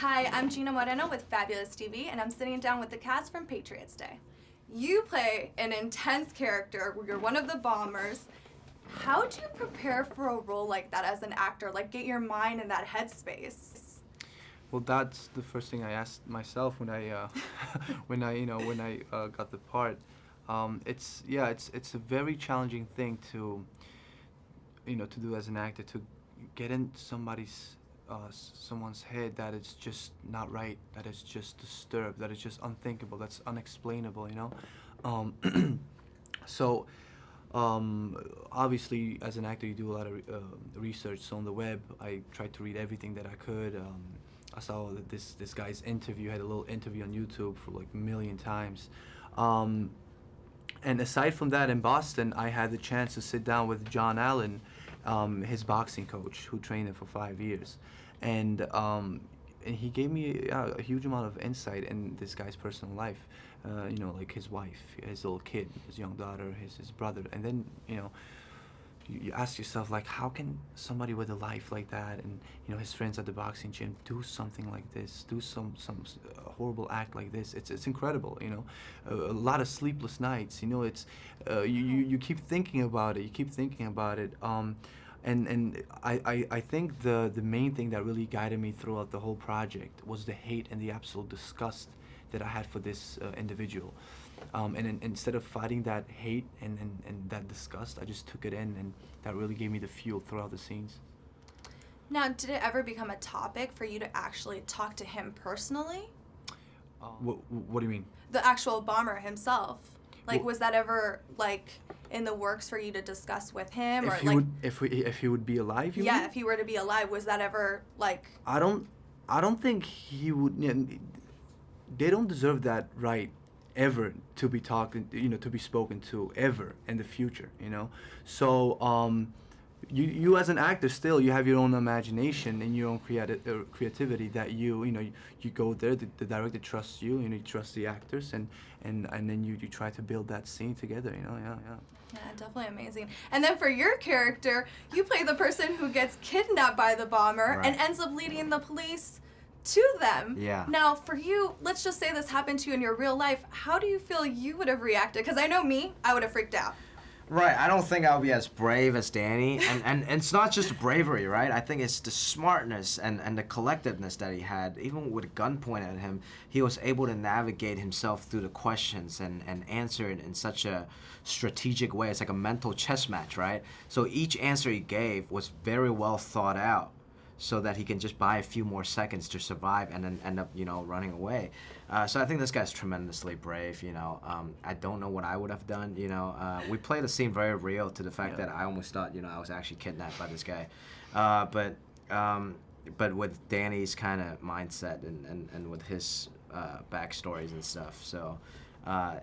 Hi, I'm Gina Moreno with Fabulous TV, and I'm sitting down with the cast from Patriots Day. You play an intense character where you're one of the bombers. How do you prepare for a role like that as an actor? Like, get your mind in that headspace? Well, that's the first thing I asked myself when I got the part. It's a very challenging thing to do as an actor, to get in someone's head that it's just not right, that it's just disturbed, that it's just unthinkable, that's unexplainable. Um, so obviously, as an actor, you do a lot of research. So on the web, I tried to read everything that I could. I saw that this guy's interview, had a little interview on YouTube for like a million times. And aside from that, in Boston, I had the chance to sit down with John Allen, his boxing coach, who trained him for 5 years, and he gave me a huge amount of insight in this guy's personal life. Like his wife, his little kid, his young daughter, his brother, and then you ask yourself, like, how can somebody with a life like that, and his friends at the boxing gym, do something like this, do some horrible act like this? It's incredible. A lot of sleepless nights. It's you keep thinking about it. You keep thinking about it. And I think the main thing that really guided me throughout the whole project was the hate and the absolute disgust that I had for this individual. Instead of fighting that hate and that disgust, I just took it in, and that really gave me the fuel throughout the scenes. Now, did it ever become a topic for you to actually talk to him personally? What do you mean? The actual bomber himself. Like, was that ever, like, in the works for you to discuss with him? If he would be alive, you mean? If he were to be alive, was that ever, like... I don't think he would... they don't deserve that right ever to be to be spoken to ever in the future, So, you as an actor, still, you have your own imagination and your own creativity that you go there, the director trusts you, you trust the actors, and then you try to build that scene together, Yeah, definitely amazing. And then for your character, you play the person who gets kidnapped by the bomber and ends up leading the police to them. Yeah. Now, for you, let's just say this happened to you in your real life. How do you feel you would have reacted? Because I know me, I would have freaked out. Right, I don't think I would be as brave as Danny, and it's not just bravery, right? I think it's the smartness and the collectiveness that he had. Even with a gun pointed at him, he was able to navigate himself through the questions and answer it in such a strategic way. It's like a mental chess match, right? So each answer he gave was very well thought out, so that he can just buy a few more seconds to survive and then end up, running away. So I think this guy's tremendously brave, I don't know what I would have done, We played the scene very real, to the fact that I almost thought, I was actually kidnapped by this guy. But with Danny's kind of mindset and with his backstories and stuff, so...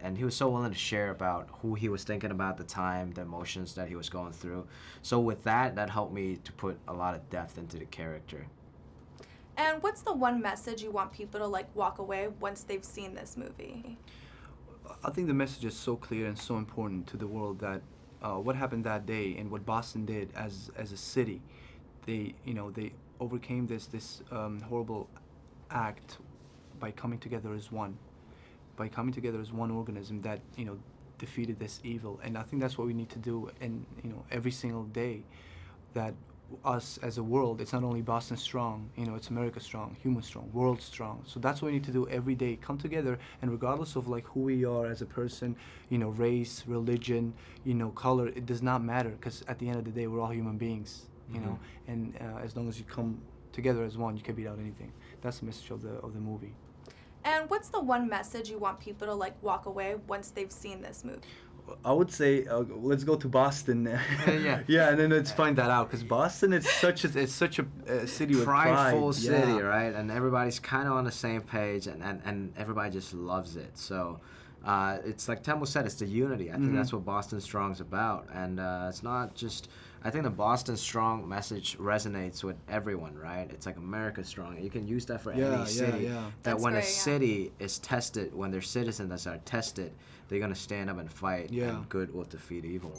and he was so willing to share about who he was thinking about at the time, the emotions that he was going through. So with that helped me to put a lot of depth into the character. And what's the one message you want people to, like, walk away once they've seen this movie? I think the message is so clear and so important to the world that what happened that day and what Boston did as a city, they overcame this horrible act by coming together as one. By coming together as one organism that defeated this evil. And I think that's what we need to do in every single day, that us as a world, it's not only Boston strong, it's America strong, human strong, world strong. So that's what we need to do every day, come together, and regardless of like who we are as a person, race, religion, color, it does not matter, because at the end of the day we're all human beings, and as long as you come together as one, you can beat out anything. That's the message of the movie. And what's the one message you want people to, like, walk away once they've seen this movie? I would say let's go to Boston. Yeah, and then let's find that out, because Boston is such a city with pride. Prideful city, right? And everybody's kind of on the same page, and everybody just loves it. So it's like Themo said, it's the unity. I think that's what Boston Strong's about, and it's not just. I think the Boston Strong message resonates with everyone, right? It's like America Strong. You can use that for any city. Yeah. That That's when great, a city is tested, when their citizens are tested, they're going to stand up and fight, and good will defeat evil.